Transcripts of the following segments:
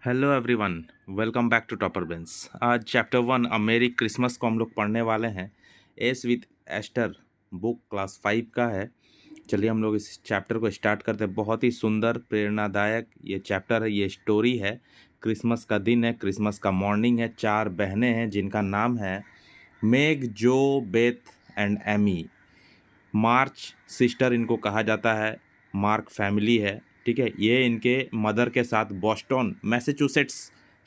Hello everyone. Welcome back to topper bench. आज chapter 1 अ मेरी Christmas को हम लोग पढ़ने वाले हैं। एस विथ एस्टर बुक क्लास 5 का है। चलिए हम लोग इस चैप्टर को स्टार्ट करते हैं। बहुत ही सुंदर प्रेरणादायक ये चैप्टर है, ये स्टोरी है। क्रिसमस का दिन है, क्रिसमस का मॉर्निंग है। 4 बहनें हैं जिनका नाम है Meg, Jo, Beth and Amy. March sister इनको कहा जाता है। मार्क फैमिली है, ठीक है। ये इनके मदर के साथ बॉस्टन मैसेच्यूसेट्स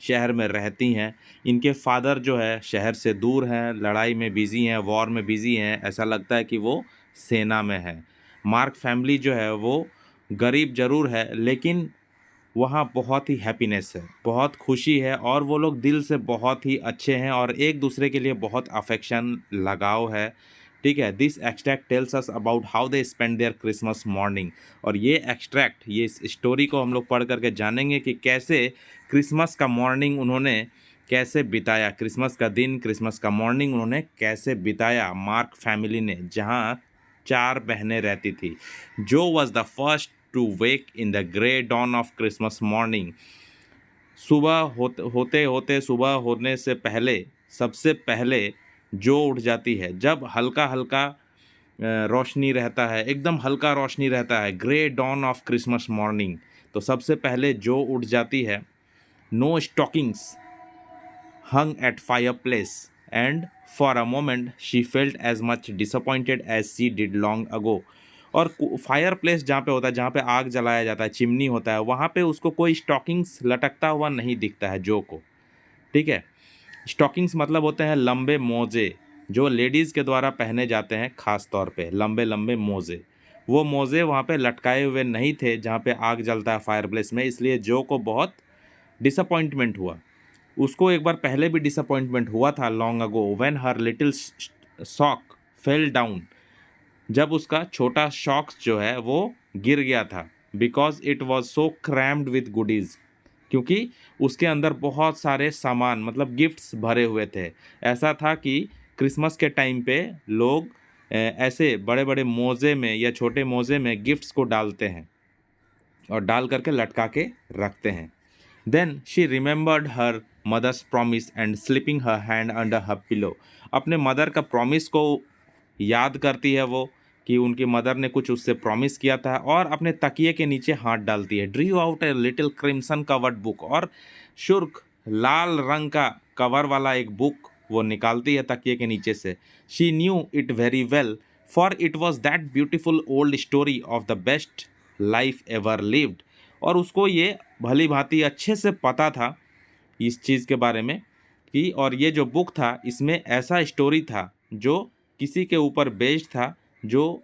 शहर में रहती हैं। इनके फादर जो है शहर से दूर हैं, लड़ाई में बिज़ी हैं, वॉर में बिज़ी हैं। ऐसा लगता है कि वो सेना में है। मार्क फैमिली जो है वो गरीब ज़रूर है, लेकिन वहाँ बहुत ही हैप्पीनेस है, बहुत खुशी है, और वो लोग दिल से बहुत ही अच्छे हैं और एक दूसरे के लिए बहुत अफेक्शन लगाव है, ठीक है। This extract tells us about how they spend their Christmas morning. और ये एक्सट्रैक्ट, ये इस स्टोरी को हम लोग पढ़ करके जानेंगे कि कैसे क्रिसमस का मॉर्निंग उन्होंने कैसे बिताया, क्रिसमस का दिन, क्रिसमस का मॉर्निंग उन्होंने कैसे बिताया मार्क फैमिली ने, जहाँ 4 बहनें रहती थी। Jo was the first to wake in the grey dawn of Christmas morning. सुबह होते होते सुबह होने से पहले, सबसे पहले जो उठ जाती है, जब हल्का हल्का रोशनी रहता है, एकदम हल्का रोशनी रहता है, grey dawn of Christmas morning, तो सबसे पहले जो उठ जाती है। No stockings hung at fireplace, and for a moment she felt as much disappointed as she did long ago. और फायर प्लेस जहाँ पे होता है, जहाँ पे आग जलाया जाता है, चिमनी होता है, वहाँ पे उसको कोई स्टॉकिंग्स लटकता हुआ नहीं दिखता है जो को, ठीक है। स्टॉकिंग्स मतलब होते हैं लंबे मोजे, जो लेडीज़ के द्वारा पहने जाते हैं, खास तौर पे लंबे लंबे मोजे। वो मोजे वहाँ पे लटकाए हुए नहीं थे जहाँ पे आग जलता है फायर प्लेस में, इसलिए जो को बहुत डिसअपॉइंटमेंट हुआ। उसको एक बार पहले भी डिसअपॉइंटमेंट हुआ था, long ago, when her little sock fell down, जब उसका छोटा शॉक्स जो है वो गिर गया था। Because it was so crammed with goodies, क्योंकि उसके अंदर बहुत सारे सामान, मतलब गिफ्ट्स भरे हुए थे। ऐसा था कि क्रिसमस के टाइम पे लोग ऐसे बड़े बड़े मोज़े में या छोटे मोज़े में गिफ्ट्स को डालते हैं और डाल करके लटका के रखते हैं। Then she remembered her mother's promise and slipping her hand under her pillow. अपने मदर का प्रॉमिस को याद करती है वो, कि उनकी मदर ने कुछ उससे प्रॉमिस किया था, और अपने तकिए के नीचे हाथ डालती है। Drew out a little crimson covered book, और शुर्क लाल रंग का कवर वाला एक बुक वो निकालती है तकिए के नीचे से। She knew it very well, for it was that beautiful old story of the best life ever lived. और उसको ये भली भांति अच्छे से पता था इस चीज़ के बारे में कि, और ये जो बुक था इसमें ऐसा स्टोरी था जो किसी के ऊपर बेस्ड था, जो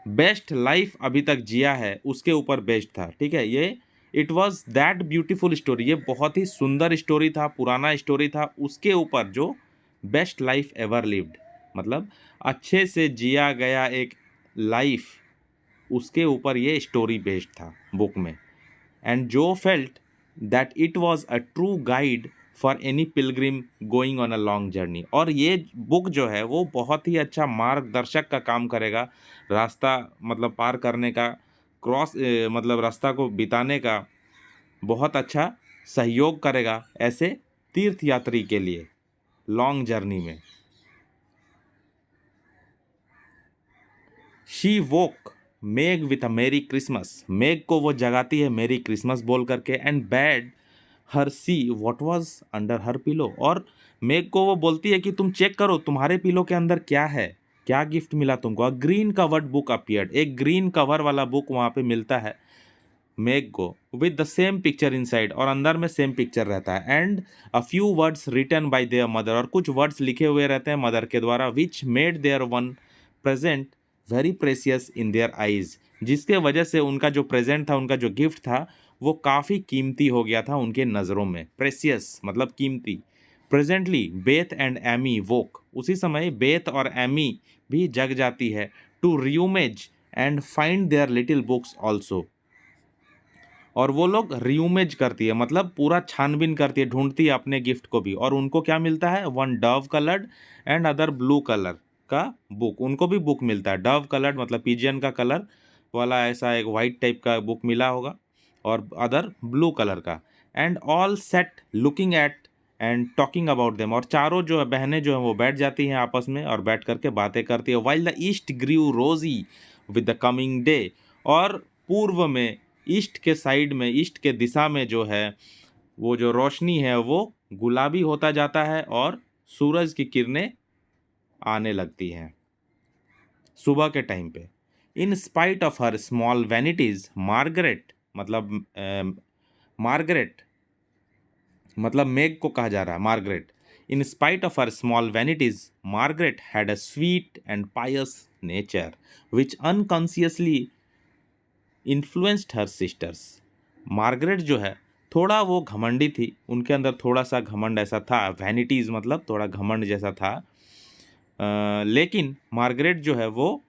बेस्ट लाइफ अभी तक जिया है उसके ऊपर बेस्ड था, ठीक है। ये it was that beautiful story, ये बहुत ही सुंदर स्टोरी था, पुराना स्टोरी था, उसके ऊपर जो बेस्ट लाइफ एवर लिव्ड, मतलब अच्छे से जिया गया एक लाइफ, उसके ऊपर ये स्टोरी बेस्ड था बुक में। एंड जो felt that it was a true guide for any Pilgrim going on a long journey. और ये बुक जो है वो बहुत ही अच्छा मार्गदर्शक का काम करेगा, रास्ता मतलब पार करने का, मतलब रास्ता को बिताने का बहुत अच्छा सहयोग करेगा ऐसे तीर्थ यात्री के लिए लॉन्ग जर्नी में। She woke Meg with a मेरी क्रिसमस, मेग को वो जगाती है मेरी क्रिसमस बोल करके, and bad her C what was under her pillow. और मेग को वो बोलती है कि तुम चेक करो तुम्हारे पिलो के अंदर क्या है, क्या गिफ्ट मिला तुमको। A green covered book appeared, एक ग्रीन कवर वाला बुक वहाँ पे मिलता है मेग को, with the same picture inside, और अंदर में सेम पिक्चर रहता है, and a few words written by their mother, और कुछ वर्ड्स लिखे हुए रहते हैं मदर के द्वारा, which made their one present very precious in their eyes, जिसके वजह से उनका जो प्रेजेंट था, उनका जो गिफ्ट था, वो काफ़ी कीमती हो गया था उनके नज़रों में। प्रेसियस मतलब कीमती। Presently Beth and Amy woke, उसी समय बेथ और एमी भी जग जाती है, to rummage and find their little books also. और वो लोग रियूमेज करती है, मतलब पूरा छानबीन करती है, ढूंढती है अपने गिफ्ट को भी, और उनको क्या मिलता है, one Dove coloured and other blue colour का बुक, उनको भी बुक मिलता है। डव कलर्ड मतलब पिजियन का कलर वाला, ऐसा एक वाइट टाइप का बुक मिला होगा, और अदर ब्लू कलर का। And all set looking at and talking about them, और चारों जो है बहनें जो है वो बैठ जाती हैं आपस में और बैठ करके बातें करती है। वाइल द ईस्ट ग्रीव रोजी विद द कमिंग डे, और पूर्व में ईस्ट के साइड में, ईस्ट के दिशा में जो है वो जो रोशनी है वो गुलाबी होता जाता है और सूरज की किरणें आने लगती हैं सुबह के टाइम पे। In spite of her small vanities, Margaret Margaret मतलब मेग को कहा जा रहा है Margaret. In spite of her small vanities, Margaret had a sweet and Payas nature which unconsciously influenced her sisters. Margaret जो है थोड़ा वो घमंडी थी, उनके अंदर थोड़ा सा घमंड ऐसा था, वैनिटीज मतलब थोड़ा घमंड जैसा था। लेकिन मार्गरेट जो है वो,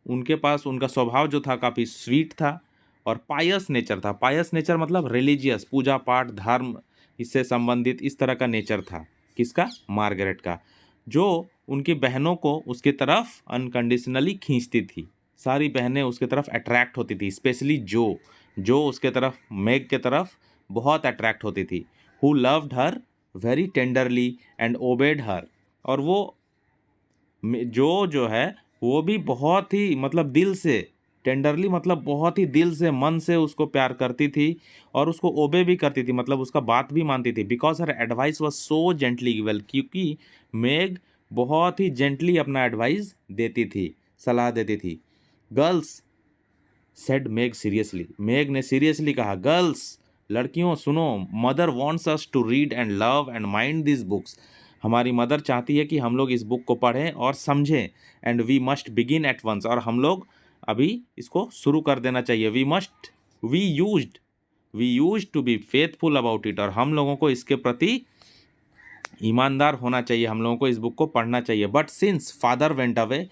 उनके पास उनका स्वभाव जो था काफ़ी स्वीट था और पायस नेचर था। पायस नेचर मतलब रिलीजियस, पूजा पाठ धर्म इससे संबंधित इस तरह का नेचर था। किसका? मार्गरेट का, जो उनकी बहनों को उसकी तरफ अनकंडीशनली खींचती थी। सारी बहनें उसके तरफ अट्रैक्ट होती थी, स्पेशली जो उसके तरफ, मेग के तरफ बहुत अट्रैक्ट होती थी। Who loved her very tenderly and obeyed her, और वो जो है वो भी बहुत ही मतलब दिल से, टेंडरली मतलब बहुत ही दिल से मन से उसको प्यार करती थी और उसको ओबे भी करती थी, मतलब उसका बात भी मानती थी। Because her advice was so gently given, क्योंकि मेग बहुत ही जेंटली अपना एडवाइस देती थी, सलाह देती थी। Girls said Meg seriously, Meg ने सीरियसली कहा, गर्ल्स लड़कियों सुनो, mother wants us to read and love and mind this books. हमारी मदर चाहती है कि हम लोग इस बुक को पढ़ें और समझें। And we must begin at once, और हम लोग अभी इसको शुरू कर देना चाहिए। We used to be faithful about it, और हम लोगों को इसके प्रति ईमानदार होना चाहिए, हम लोगों को इस बुक को पढ़ना चाहिए। But since father went away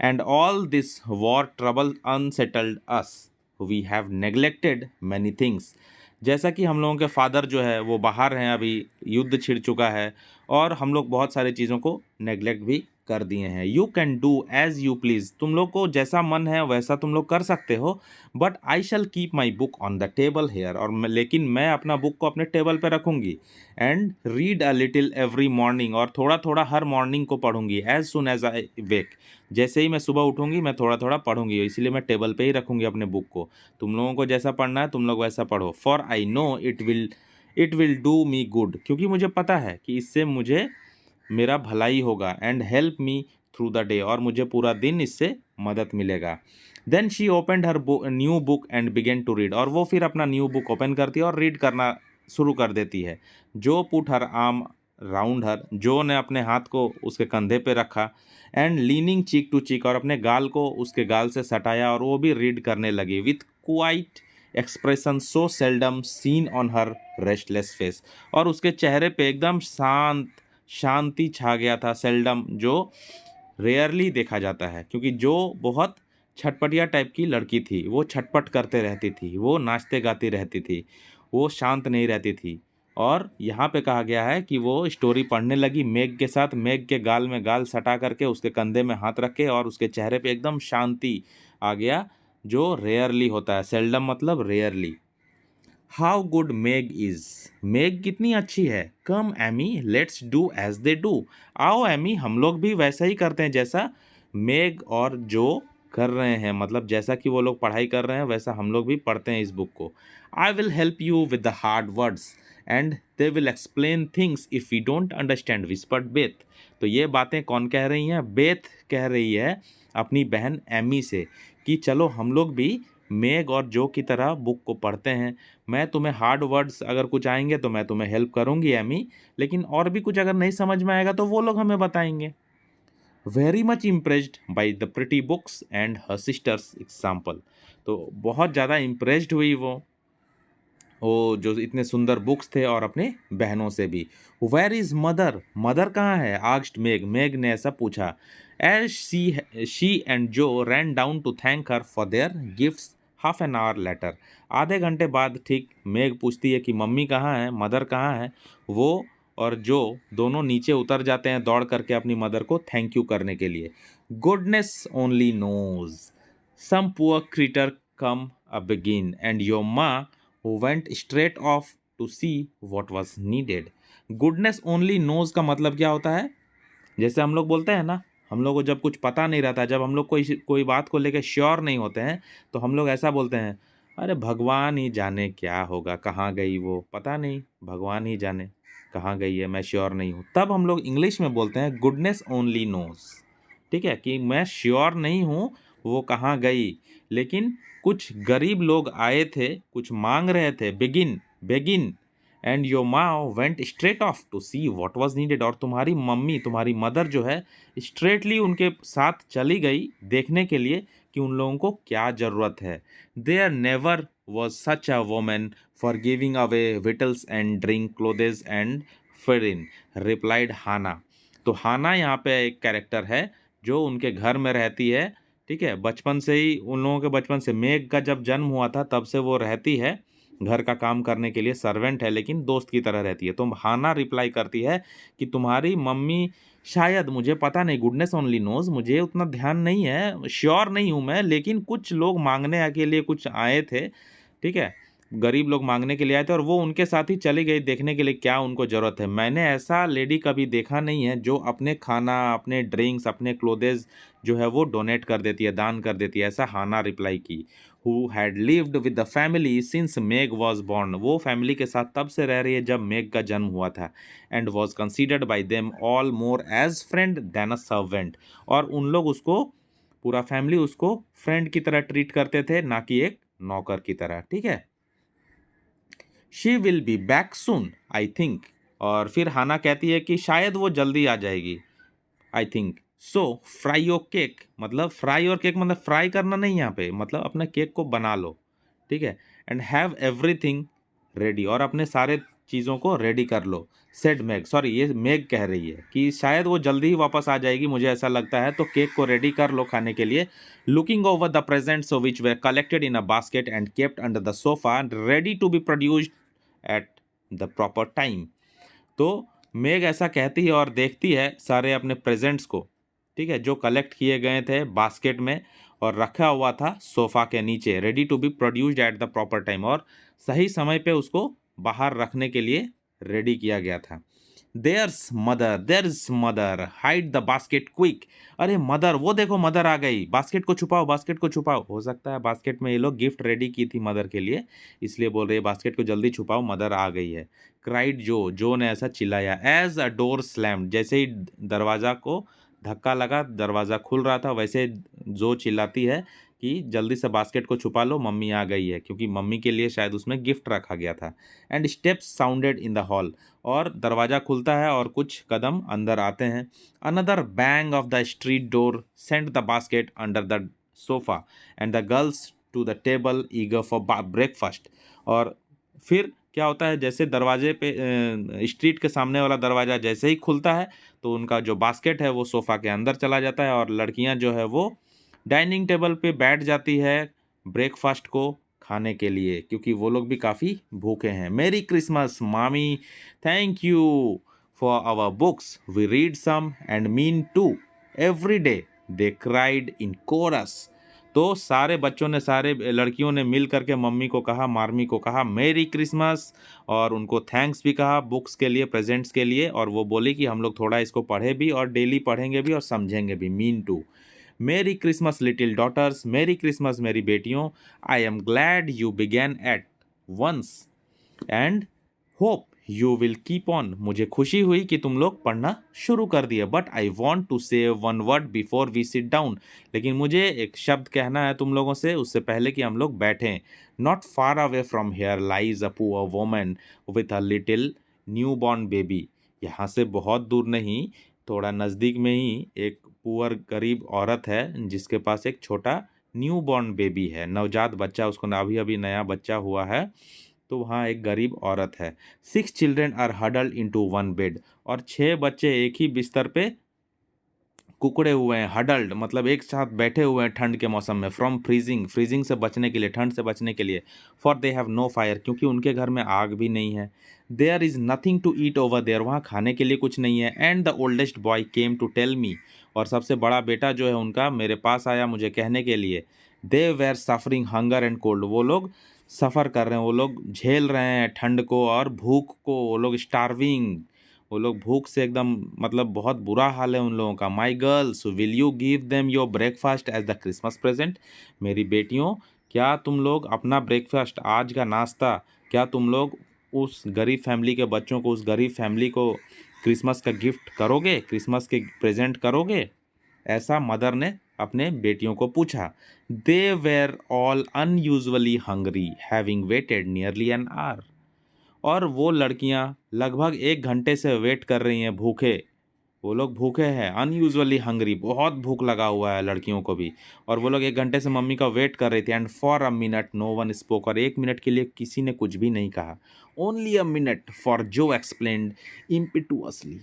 and all this war trouble unsettled us, we have neglected many things. जैसा कि हम लोगों के फादर जो है वो बाहर हैं, अभी युद्ध छिड़ चुका है और हम लोग बहुत सारी चीज़ों को नेग्लेक्ट भी कर दिए हैं। You can do as you please, तुम लोग को जैसा मन है वैसा तुम लोग कर सकते हो। But I shall keep my book on the table here, और लेकिन मैं अपना बुक को अपने टेबल पे रखूँगी। And read a little every morning, और थोड़ा थोड़ा हर मॉर्निंग को पढ़ूंगी। एज सुन एज आई वेक, जैसे ही मैं सुबह उठूंगी मैं थोड़ा थोड़ा पढ़ूंगी, इसलिए मैं टेबल पे ही रखूंगी अपने बुक को। तुम लोगों को जैसा पढ़ना है तुम लोग वैसा पढ़ो। For I know it will do me good, क्योंकि मुझे पता है कि इससे मुझे मेरा भलाई होगा। And help me through the day, और मुझे पूरा दिन इससे मदद मिलेगा। Then she opened her new book and began to read, और वो फिर अपना न्यू बुक ओपन करती है और रीड करना शुरू कर देती है। जो पुट हर आर्म राउंड हर, जो ने अपने हाथ को उसके कंधे पे रखा। एंड लीनिंग चीक टू चीक, और अपने गाल को उसके गाल से सटाया और वो भी रीड करने लगी। With quiet expression so seldom seen on her restless face, और उसके चेहरे पे एकदम शांति छा गया था। सेल्डम जो रेयरली देखा जाता है, क्योंकि जो बहुत छटपटिया टाइप की लड़की थी, वो छटपट करते रहती थी, वो नाचते गाती रहती थी, वो शांत नहीं रहती थी। और यहाँ पे कहा गया है कि वो स्टोरी पढ़ने लगी मेग के साथ, मेग के गाल में गाल सटा करके, उसके कंधे में हाथ रख के, और उसके चेहरे पे एकदम शांति आ गया, जो रेयरली होता है। सेल्डम मतलब rarely. How good Meg is, Meg कितनी अच्छी है। Come Amy let's do as they do, आओ एमी हम लोग भी वैसा ही करते हैं जैसा मेग और जो कर रहे हैं, मतलब जैसा कि वो लोग पढ़ाई कर रहे हैं वैसा हम लोग भी पढ़ते हैं इस बुक को। I will help you with the hard words and they will explain things if you don't understand, whispered Beth. तो ये बातें कौन कह रही हैं? बेथ कह रही है अपनी बहन एमी से कि चलो हम लोग भी मेग और जो की तरह बुक को पढ़ते हैं। मैं तुम्हें हार्ड वर्ड्स अगर कुछ आएंगे तो मैं तुम्हें हेल्प करूंगी एमी, लेकिन और भी कुछ अगर नहीं समझ में आएगा तो वो लोग हमें बताएंगे। Very much impressed by the pretty books and her sisters example, तो बहुत ज़्यादा इम्प्रेस्ड हुई वो जो इतने सुंदर बुक्स थे और अपने बहनों से भी। वेयर इज मदर, मदर कहाँ है? आस्क्ड मेग, मेग ने ऐसा पूछा। As she and Jo ran down to thank her for their gifts half an hour later, आधे घंटे बाद ठीक मेग पूछती है कि मम्मी कहाँ है, मदर कहाँ है। वो और जो दोनों नीचे उतर जाते हैं दौड़ करके अपनी मदर को थैंक यू करने के लिए। Goodness only knows some poor creature come a begging and your ma who went straight off to see what was needed. Goodness only knows का मतलब क्या होता है? जैसे हम लोग बोलते हैं ना, हम लोग को जब कुछ पता नहीं रहता, जब हम लोग कोई बात को लेकर श्योर नहीं होते हैं, तो हम लोग ऐसा बोलते हैं, अरे भगवान ही जाने क्या होगा, कहाँ गई वो, पता नहीं, भगवान ही जाने कहाँ गई है, मैं श्योर नहीं हूँ। तब हम लोग इंग्लिश में बोलते हैं गुडनेस ओनली नोज। ठीक है, कि मैं श्योर नहीं हूँ वो कहाँ गई, लेकिन कुछ गरीब लोग आए थे, कुछ मांग रहे थे, begin begging, and your ma went straight off to see what was needed. और तुम्हारी मम्मी, तुम्हारी मदर जो है, स्ट्रेटली उनके साथ चली गई देखने के लिए कि उन लोगों को क्या ज़रूरत है। There never was such a women for giving away victuals and drink clothes and firing, replied Hannah. तो हाना यहाँ पे एक कैरेक्टर है जो उनके घर में रहती है। ठीक है, बचपन से ही उन लोगों के, बचपन से मेघ का जब जन्म हुआ था तब से वो रहती है घर का काम करने के लिए, सर्वेंट है लेकिन दोस्त की तरह रहती है। तो हाना रिप्लाई करती है कि तुम्हारी मम्मी शायद, मुझे पता नहीं, गुडनेस ओनली नोज, मुझे उतना ध्यान नहीं है, श्योर नहीं हूँ मैं, लेकिन कुछ लोग मांगने के लिए कुछ आए थे। ठीक है, गरीब लोग मांगने के लिए आए थे और वो उनके साथ ही चली गई देखने के लिए क्या उनको ज़रूरत है। मैंने ऐसा लेडी कभी देखा नहीं है जो अपने खाना, अपने ड्रिंक्स, अपने क्लोथेज जो है वो डोनेट कर देती है, दान कर देती है। ऐसा हाना रिप्लाई की। Who had lived with the family since Meg was born, वो फैमिली के साथ तब से रह रही है जब मेग का जन्म हुआ था। And was considered by them all more as friend than a servant, और उन लोग उसको, पूरा फैमिली उसको फ्रेंड की तरह ट्रीट करते थे, ना कि एक नौकर की तरह। ठीक है, she will be back soon I think, और फिर हाना कहती है कि शायद वो जल्दी आ जाएगी, I think. So fry your cake, मतलब फ्राई और केक मतलब फ्राई करना नहीं यहाँ पे, मतलब अपने केक को बना लो। ठीक है, एंड हैव एवरीथिंग रेडी, और अपने सारे चीज़ों को रेडी कर लो। सेड मेग, सॉरी ये मेग कह रही है कि शायद वो जल्दी ही वापस आ जाएगी, मुझे ऐसा लगता है, तो केक को रेडी कर लो खाने के लिए। Looking over the presents which were collected in a basket and kept under the sofa ready to be produced at the proper time. तो मेग ऐसा कहती है और देखती है सारे अपने प्रेजेंट्स को, ठीक है, जो कलेक्ट किए गए थे बास्केट में और रखा हुआ था सोफ़ा के नीचे, ready to be produced at the proper time, और सही समय पे उसको बाहर रखने के लिए रेडी किया गया था। There's mother hide the basket quick, अरे मदर, वो देखो मदर आ गई, बास्केट को छुपाओ, बास्केट को छुपाओ। हो सकता है बास्केट में ये लोग गिफ्ट रेडी की थी मदर के लिए, इसलिए बोल रही है बास्केट को जल्दी छुपाओ, मदर आ गई है। क्राइड जो ने ऐसा चिल्लाया। एज अ डोर स्लैम्ड, जैसे ही दरवाज़ा को धक्का लगा, दरवाज़ा खुल रहा था, वैसे जो चिल्लाती है कि जल्दी से बास्केट को छुपा लो, मम्मी आ गई है, क्योंकि मम्मी के लिए शायद उसमें गिफ्ट रखा गया था। And steps sounded in the hall, और दरवाज़ा खुलता है और कुछ कदम अंदर आते हैं। Another bang of the street door sent the basket under the sofa and the girls to the table eager for breakfast. और फिर क्या होता है, जैसे दरवाजे पे स्ट्रीट के सामने वाला दरवाज़ा जैसे ही खुलता है तो उनका जो बास्केट है वो सोफ़ा के अंदर चला जाता है, और लड़कियां जो है वो डाइनिंग टेबल पे बैठ जाती है ब्रेकफास्ट को खाने के लिए, क्योंकि वो लोग भी काफ़ी भूखे हैं। मेरी क्रिसमस मामी, thank you for our books, we read some and mean to every day, they cried in chorus. तो सारे बच्चों ने, सारे लड़कियों ने मिल करके मम्मी को कहा, मार्मी को कहा मेरी क्रिसमस, और उनको थैंक्स भी कहा बुक्स के लिए, प्रेजेंट्स के लिए, और वो बोली कि हम लोग थोड़ा इसको पढ़े भी और डेली पढ़ेंगे भी और समझेंगे भी। Mean to, merry Christmas little daughters, merry Christmas मेरी बेटियों, I am glad you began at once and hope you will keep on, मुझे खुशी हुई कि तुम लोग पढ़ना शुरू कर दिए। But I want to say one word before we sit down, लेकिन मुझे एक शब्द कहना है तुम लोगों से उससे पहले कि हम लोग बैठें। Not far away from here lies a poor woman with a little new born baby, यहाँ से बहुत दूर नहीं, थोड़ा नज़दीक में ही एक पुअर गरीब औरत है जिसके पास एक छोटा न्यू बॉर्न बेबी है, नवजात बच्चा, उसको अभी अभी नया बच्चा हुआ है। तो वहाँ एक गरीब औरत है। 6 children are huddled into one bed, और 6 बच्चे एक ही बिस्तर पे कुकड़े हुए हैं। हडल्ड मतलब एक साथ बैठे हुए हैं ठंड के मौसम में। फ्रॉम फ्रीजिंग, फ्रीजिंग से बचने के लिए, ठंड से बचने के लिए। For they have no fire, क्योंकि उनके घर में आग भी नहीं है। There is nothing to eat over there, वहाँ खाने के लिए कुछ नहीं है। And the oldest boy came to tell me, और सबसे बड़ा बेटा जो है उनका मेरे पास आया मुझे कहने के लिए। They were suffering hunger and cold, वो लोग सफ़र कर रहे हैं, वो लोग झेल रहे हैं ठंड को और भूख को, वो लोग स्टार्विंग, वो लोग भूख से एकदम मतलब बहुत बुरा हाल है उन लोगों का। My girls will you give them your breakfast as the Christmas present. मेरी बेटियों, क्या तुम लोग अपना ब्रेकफास्ट, आज का नाश्ता, क्या तुम लोग उस गरीब फैमिली के बच्चों को, उस गरीब फैमिली को क्रिसमस का गिफ्ट करोगे, क्रिसमस के प्रेजेंट करोगे? ऐसा मदर ने अपने बेटियों को पूछा। They were all unusually hungry having waited nearly an hour. और वो लड़कियां लगभग 1 घंटे से वेट कर रही हैं भूखे। वो लोग भूखे हैं, अनयूजुअली हंग्री, बहुत भूख लगा हुआ है लड़कियों को भी। और वो लोग 1 घंटे से मम्मी का वेट कर रही थी। And for a minute no one spoke, और 1 मिनट के लिए किसी ने कुछ भी नहीं कहा। ओनली अ मिनट फॉर जो एक्सप्लेन्ड इम्पिटुअसली।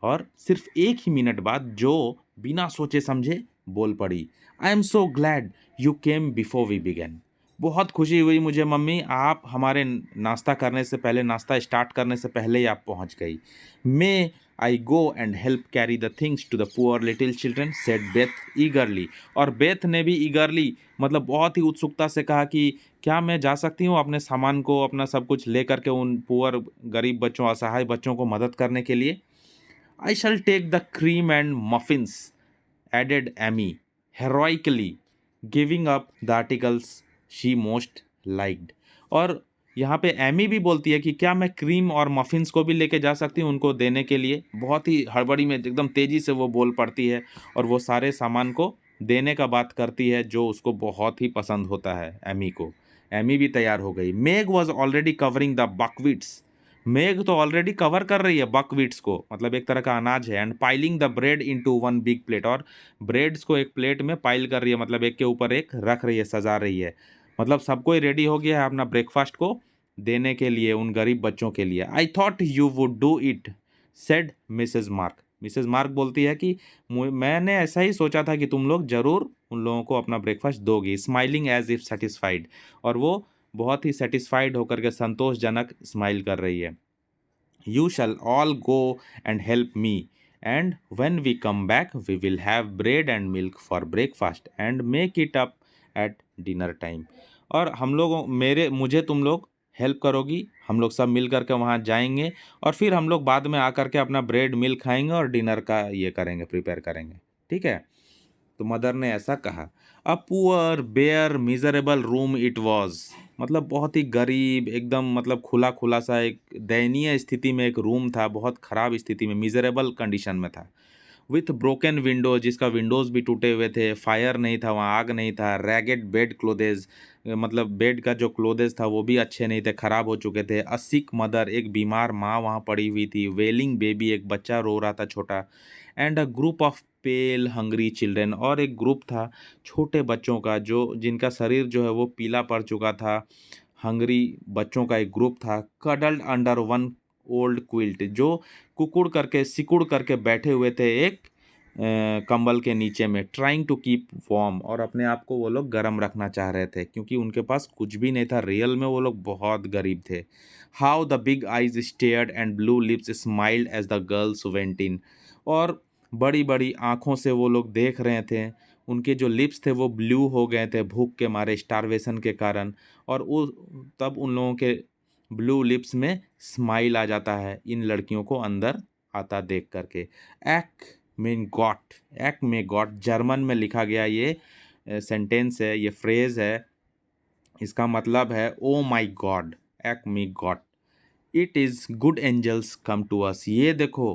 और सिर्फ 1 ही मिनट बाद जो बिना सोचे समझे बोल पड़ी। I am so glad you came before we began. बहुत खुशी हुई मुझे मम्मी, आप हमारे नाश्ता करने से पहले, नाश्ता स्टार्ट करने से पहले ही आप पहुंच गई। May I go and help carry the things to the poor little children, said Beth eagerly. और बेथ ने भी ईगरली, मतलब बहुत ही उत्सुकता से कहा कि क्या मैं जा सकती हूँ अपने सामान को, अपना सब कुछ ले करके उन पुअर, गरीब बच्चों, असहाय बच्चों को मदद करने के लिए? I shall take the cream and muffins, added Amy, heroically, giving up the articles she most liked. और यहाँ पे एमी भी बोलती है कि क्या मैं क्रीम और मफिन्स को भी लेके जा सकती हूँ उनको देने के लिए। बहुत ही हड़बड़ी में, एकदम तेज़ी से वो बोल पड़ती है और वो सारे सामान को देने का बात करती है जो उसको बहुत ही पसंद होता है एमी को। एमी भी तैयार हो गई। मेग वॉज ऑलरेडी कवरिंग द बकविट्स। मेघ तो ऑलरेडी कवर कर रही है बकवीट्स को, मतलब एक तरह का अनाज है। And piling the bread into one big plate, और ब्रेड्स को एक प्लेट में पाइल कर रही है, मतलब एक के ऊपर एक रख रही है, सजा रही है। मतलब सबको ही रेडी हो गया है अपना ब्रेकफास्ट को देने के लिए उन गरीब बच्चों के लिए। I thought you would do it, said Mrs Mark. Mrs Mark बोलती है कि मैंने ऐसा ही सोचा था कि तुम लोग ज़रूर उन लोगों को अपना ब्रेकफास्ट दोगी, स्माइलिंग एज इफ सेटिस्फाइड। और वो बहुत ही सेटिस्फाइड होकर के संतोषजनक स्माइल कर रही है। You shall all go and help me, and when we come back, we will have bread and milk for breakfast and make it up at dinner time. और हम लोग, मुझे तुम लोग हेल्प करोगी, हम लोग सब मिल करके वहाँ जाएंगे और फिर हम लोग बाद में आकर के अपना ब्रेड मिल्क खाएंगे और डिनर का ये करेंगे, प्रिपेयर करेंगे। ठीक है? तो मदर ने ऐसा कहा। A poor bare miserable room it was, मतलब बहुत ही गरीब, एकदम मतलब खुला खुला सा एक दयनीय स्थिति में एक रूम था, बहुत ख़राब स्थिति में, मिजरेबल कंडीशन में था। विथ ब्रोकन विंडो, जिसका विंडोज़ भी टूटे हुए थे, फायर नहीं था वहाँ, आग नहीं था। रैगेड बेड क्लोदेज, मतलब बेड का जो क्लोदेज था वो भी अच्छे नहीं थे, ख़राब हो चुके थे। अ सिक मदर, एक बीमार माँ वहाँ पड़ी हुई थी। वेलिंग बेबी, एक बच्चा रो रहा था छोटा। And a group of pale hungry children, और एक ग्रुप था छोटे बच्चों का जो, जिनका शरीर जो है वो पीला पड़ चुका था। हंगरी बच्चों का एक ग्रुप था। Cuddled under one old quilt, जो कुकुड़ करके, सिकुड़ करके बैठे हुए थे एक कंबल के नीचे में। ट्राइंग टू कीप वार्म, और अपने आप को वो लोग गर्म रखना चाह रहे थे क्योंकि उनके पास कुछ भी नहीं था, रियल में वो लोग बहुत गरीब थे। How the big eyes stared and blue lips smiled as the girls went in, और बड़ी बड़ी आँखों से वो लोग देख रहे थे। उनके जो लिप्स थे वो ब्लू हो गए थे भूख के मारे, स्टारवेशन के कारण। और वो, तब उन लोगों के ब्लू लिप्स में स्माइल आ जाता है इन लड़कियों को अंदर आता देख करके। एक् में गॉट जर्मन में लिखा गया ये सेंटेंस है, ये फ्रेज़ है। इसका मतलब है ओ माई गॉड, एक् मी गॉड, it is good angels come to us. ये देखो,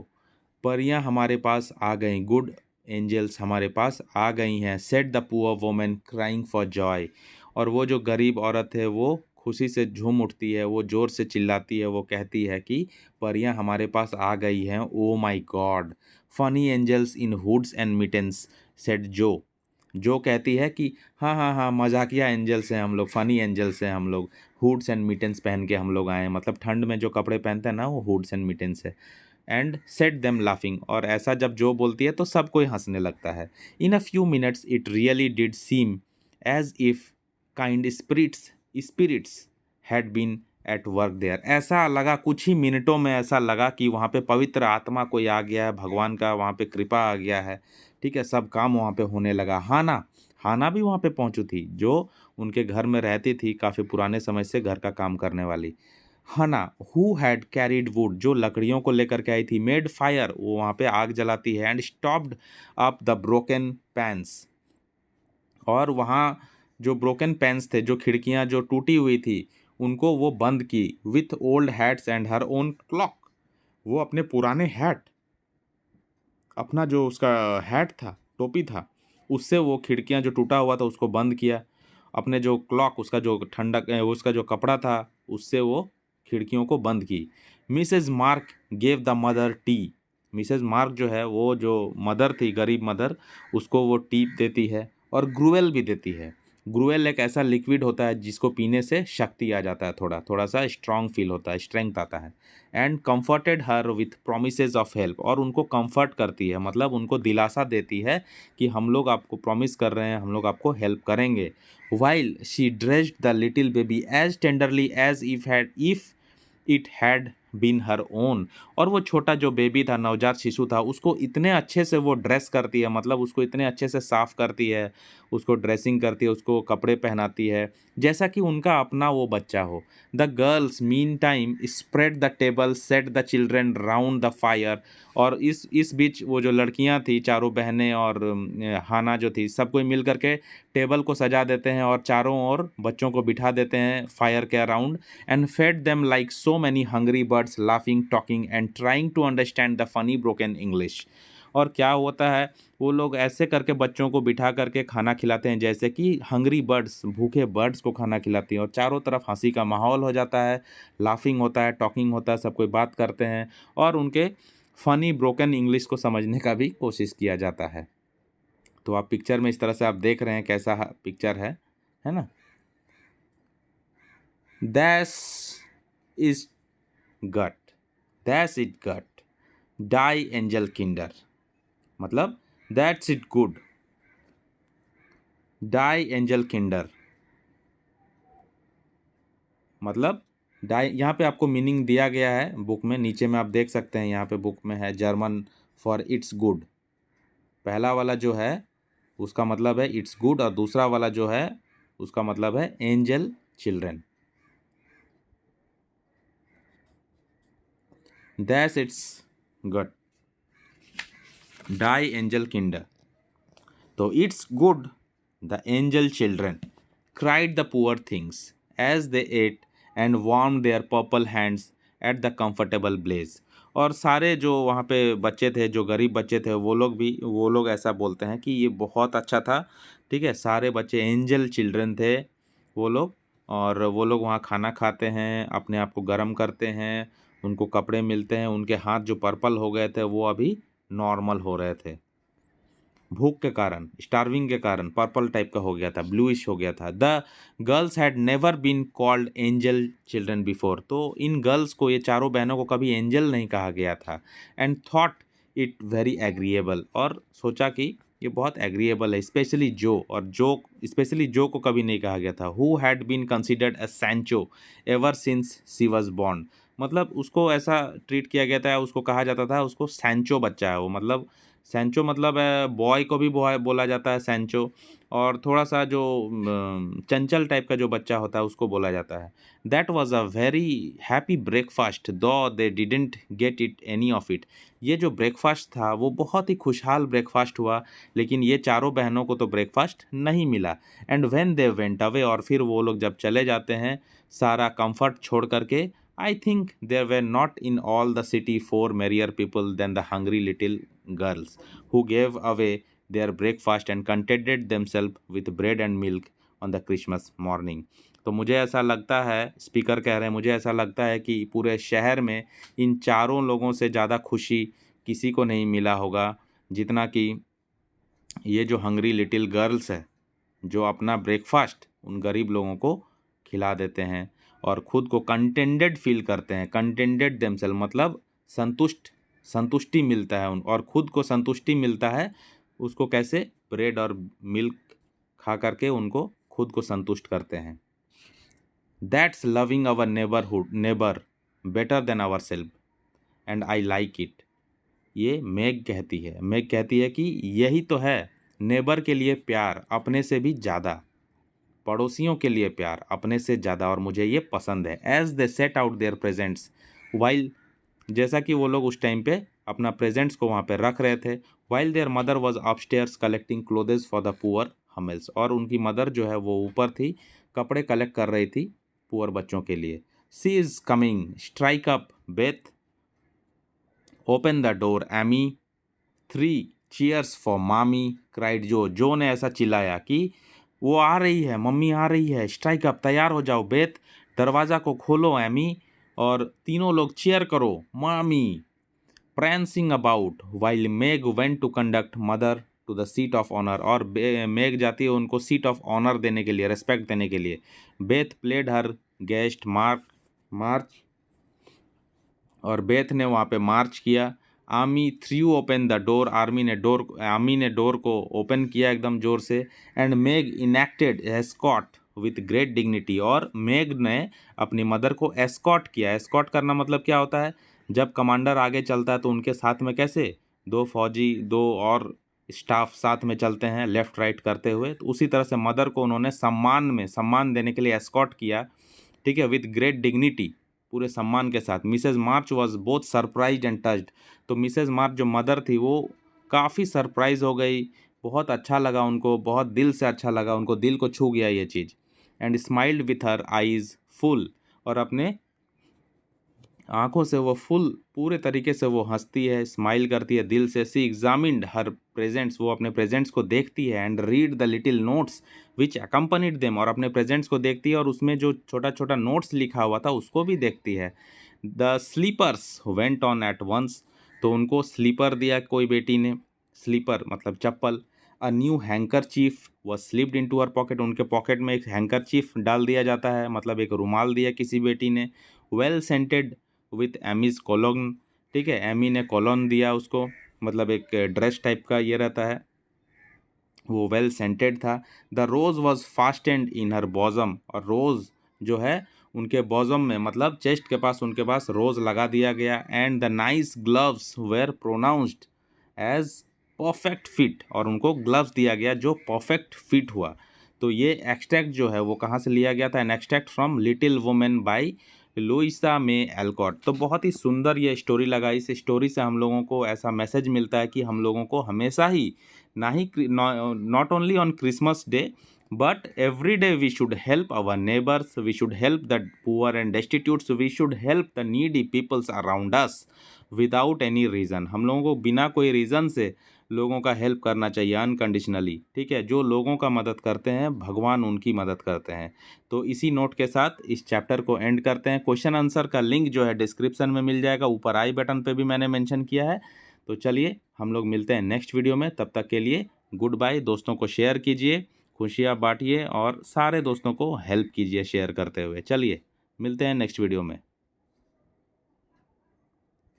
परियां हमारे पास आ गईं, गुड एंजल्स हमारे पास आ गई हैं। Said the poor women crying for Joy, और वो जो गरीब औरत है वो खुशी से झूम उठती है, वो ज़ोर से चिल्लाती है, वो कहती है कि परियां हमारे पास आ गई हैं। Oh my god, funny angels in hoods and mittens, said Jo कहती है कि हाँ हाँ हाँ, मजाकिया एंजल्स हैं हम लोग, फ़नी एंजल्स हैं हम लोग, हुड्स एंड मिटेंस पहन के हम लोग आए हैं, मतलब ठंड में जो कपड़े पहनते हैं ना वो हुड्स एंड मिटेंस है। एंड सेट देम लाफिंग, और ऐसा जब जो बोलती है तो सब कोई हंसने लगता है। In a few minutes it really did seem as if kind spirits had been at work there. ऐसा लगा, कुछ ही मिनटों में ऐसा लगा कि वहाँ पे पवित्र आत्मा कोई आ गया है, भगवान का वहाँ पे कृपा आ गया है। ठीक है, सब काम वहाँ पे होने लगा। हाना हाना भी वहाँ पे पहुँची थी, जो उनके घर में रहती थी काफ़ी पुराने समय से घर का काम करने वाली। हना हु हैड कैरिड वुड, जो लकड़ियों को लेकर के आई थी, मेड फायर, वो वहाँ पे आग जलाती है, and stopped up the broken pans, और वहाँ जो ब्रोकन पैन्स थे, जो खिड़कियाँ जो टूटी हुई थी, उनको वो बंद की, with old hats and her own clock, वो अपने पुराने हैट, अपना जो उसका हैट था, टोपी था, उससे वो खिड़कियाँ जो टूटा हुआ था उसको बंद किया। अपने जो क्लॉक, उसका जो ठंडक उसका जो कपड़ा था, उससे वो खिड़कियों को बंद की। Mrs Mark gave the mother tea, Mrs Mark जो है वो जो मदर थी, गरीब मदर, उसको वो टी देती है और ग्रुएल भी देती है। ग्रुएल एक ऐसा लिक्विड होता है जिसको पीने से शक्ति आ जाता है, थोड़ा थोड़ा सा स्ट्रांग फील होता है, स्ट्रेंथ आता है। And comforted her with promises of help, और उनको कंफर्ट करती है, मतलब उनको दिलासा देती है कि हम लोग आपको प्रॉमिस कर रहे हैं, हम लोग आपको हेल्प करेंगे। While she dressed the little baby as tenderly as if it had been her own, और वो छोटा जो बेबी था, नवजात शिशु था, उसको इतने अच्छे से वो ड्रेस करती है, मतलब उसको इतने अच्छे से साफ़ करती है, उसको ड्रेसिंग करती है, उसको कपड़े पहनाती है, जैसा कि उनका अपना वो बच्चा हो। The girls mean time spread the table, set the children round the fire, और इस बीच वो जो लड़कियां थी, चारों बहनें और हाना जो थी, सब कोई मिल करके टेबल को सजा देते हैं और चारों ओर बच्चों को बिठा देते हैं फायर के around, and fed them like so many hungry birds, laughing, talking and trying to understand the funny broken English. और क्या होता है, वो लोग ऐसे करके बच्चों को बिठा करके खाना खिलाते हैं जैसे कि हंग्री बर्ड्स, भूखे बर्ड्स को खाना खिलाती हैं, और चारों तरफ हंसी का माहौल हो जाता है, लाफिंग होता है, टॉकिंग होता है, सब कोई बात करते हैं, और उनके फनी ब्रोकन इंग्लिश को समझने का भी कोशिश किया जाता है। तो आप पिक्चर में इस तरह से आप देख रहे हैं कैसा पिक्चर है ना। दैस इज गट, दैट्स इट गट, डाई एंजल किंडर, मतलब दैट्स इट गुड, डाई एंजल किंडर, मतलब डाई, यहाँ पे आपको मीनिंग दिया गया है बुक में, नीचे में आप देख सकते हैं, यहाँ पे बुक में है जर्मन फॉर इट्स गुड। पहला वाला जो है उसका मतलब है इट्स गुड, और दूसरा वाला जो है उसका मतलब है angel children. That's it's good, डाई एंजल किंडर, तो it's good the angel children cried the poor things as they ate and warmed their purple hands at the comfortable blaze। और सारे जो वहाँ पे बच्चे थे, जो गरीब बच्चे थे, वो लोग ऐसा बोलते हैं कि ये बहुत अच्छा था। ठीक है, सारे बच्चे एंजल चिल्ड्रन थे वो लोग, और वो लोग वहाँ खाना खाते हैं, अपने आप को गर्म करते हैं, उनको कपड़े मिलते हैं, उनके हाथ जो पर्पल हो गए थे वो अभी नॉर्मल हो रहे थे, भूख के कारण, स्टार्विंग के कारण पर्पल टाइप का हो गया था, ब्लूइश हो गया था। The girls had never been called angel children before, तो इन गर्ल्स को, ये चारों बहनों को कभी एंजल नहीं कहा गया था। And thought it very agreeable, और सोचा कि ये बहुत एग्रीएबल है, स्पेशली जो, और जो स्पेशली जो को कभी नहीं कहा गया था। Who had been considered a Sancho ever since she was born, मतलब उसको ऐसा ट्रीट किया गया था, उसको कहा जाता था, उसको सैंचो बच्चा है वो, मतलब सैंचो मतलब बॉय को भी बॉय बोला जाता है सैंचो, और थोड़ा सा जो चंचल टाइप का जो बच्चा होता है उसको बोला जाता है। That was a very happy breakfast though they didn't get any of it इट, ये जो ब्रेकफास्ट था वो बहुत ही खुशहाल ब्रेकफास्ट हुआ, लेकिन ये चारों बहनों को तो ब्रेकफास्ट नहीं मिला। And when they went away, और फिर वो लोग जब चले जाते हैं सारा कंफर्ट छोड़ करके, I think there were not in all the city four merrier people than the hungry little girls who gave away their breakfast and contented themselves with bread and milk on the Christmas morning। तो मुझे ऐसा लगता है, speaker कह रहे हैं, मुझे ऐसा लगता है कि पूरे शहर में इन चारों लोगों से ज़्यादा खुशी किसी को नहीं मिला होगा जितना कि ये जो हंग्री लिटिल गर्ल्स है, जो अपना ब्रेकफास्ट उन गरीब लोगों को खिला देते हैं और खुद को कंटेंटेड फील करते हैं। कंटेंटेड देमसेल्फ मतलब संतुष्टि मिलता है और खुद को संतुष्टि मिलता है उसको कैसे, ब्रेड और मिल्क खा करके उनको खुद को संतुष्ट करते हैं। That's loving our neighbour better than our self and I like it, ये मेग कहती है कि यही तो है नेबर के लिए प्यार, अपने से भी ज़्यादा। पड़ोसियों के लिए प्यार अपने से ज़्यादा, और मुझे ये पसंद है। As they set out their presents while, जैसा कि वो लोग उस टाइम पे अपना प्रेजेंट्स को वहाँ पे रख रहे थे, while their mother was upstairs collecting clothes for the poor Hummels, और उनकी मदर जो है वो ऊपर थी, कपड़े कलेक्ट कर रही थी पुअर बच्चों के लिए। She is coming, strike up Beth, open the door Amy, 3 cheers for मामी क्राइड जो, जो ने ऐसा चिल्लाया कि वो आ रही है, मम्मी आ रही है, स्ट्राइक अप, तैयार हो जाओ, बेथ दरवाज़ा को खोलो एमी, और तीनों लोग चीयर करो मामी। prancing about while Meg went to conduct mother to the seat of honor, और मेग जाती है उनको सीट ऑफ ऑनर देने के लिए, रेस्पेक्ट देने के लिए। Beth played her guest march, और बेथ ने वहाँ पे मार्च किया। Army threw open the door, army ने डोर को ओपन किया एकदम ज़ोर से। And Meg enacted escort with great dignity, और मेग ने अपनी मदर को एस्कॉट किया। एस्कॉट करना मतलब क्या होता है, जब कमांडर आगे चलता है तो उनके साथ में कैसे 2 फौजी 2 और स्टाफ साथ में चलते हैं लेफ़्ट राइट करते हुए, तो उसी तरह से मदर को उन्होंने सम्मान देने के लिए एस्कॉट किया, ठीक है, विथ ग्रेट डिग्निटी, पूरे सम्मान के साथ। Mrs March was both surprise and touched, तो मिसेज मार्च जो मदर थी वो काफ़ी सरप्राइज हो गई, बहुत अच्छा लगा उनको, बहुत दिल से अच्छा लगा उनको, दिल को छू गया ये चीज़। And smiled with her eyes full, और अपने आंखों से वो फुल पूरे तरीके से वो हंसती है, स्माइल करती है दिल से। सी एग्जामिन्ड हर प्रेजेंट्स, वो अपने प्रेजेंट्स को देखती है। And read the little notes which accompanied them, और अपने प्रेजेंट्स को देखती है और उसमें जो छोटा छोटा नोट्स लिखा हुआ था उसको भी देखती है। The slippers went on at once, तो उनको स्लीपर दिया कोई बेटी ने, स्लीपर मतलब चप्पल। A new handkerchief was slipped into her pocket, उनके पॉकेट में एक हैंकर चीफ डाल दिया जाता है, मतलब एक रुमाल दिया किसी बेटी ने। Well scented with Emmys colon, ठीक है, एमी ने कॉलोन दिया उसको, मतलब एक ड्रेस टाइप का ये रहता है, वो वेल सेंटेड था। The rose was fastened in her bosom, और रोज़ जो है उनके बॉजम में मतलब चेस्ट के पास उनके पास रोज़ लगा दिया गया। And the nice gloves were pronounced as perfect fit, और उनको ग्लव्स दिया गया जो परफेक्ट फिट हुआ। तो ये एक्सट्रैक्ट जो है वो कहाँ से लिया गया था, an extract from little women by Louisa May Alcott. तो बहुत ही सुंदर ये स्टोरी लगा। इस स्टोरी से हम लोगों को ऐसा मैसेज मिलता है कि हम लोगों को हमेशा ही, ना ही not only on Christmas day but every day we should help our neighbors, we should help the poor and destitute, so we should help the needy peoples around us without any reason। हम लोगों को बिना कोई reason से लोगों का help करना चाहिए अनकंडीशनली, ठीक है। जो लोगों का मदद करते हैं भगवान उनकी मदद करते हैं। तो इसी नोट के साथ इस चैप्टर को एंड करते हैं। क्वेश्चन आंसर का लिंक जो है डिस्क्रिप्शन में मिल जाएगा, ऊपर आई बटन पे भी मैंने मेंशन किया है। तो चलिए हम लोग मिलते हैं नेक्स्ट वीडियो में, तब तक के लिए गुड बाय। दोस्तों को शेयर कीजिए, खुशियाँ बांटिए, और सारे दोस्तों को हेल्प कीजिए शेयर करते हुए। चलिए मिलते हैं नेक्स्ट वीडियो में।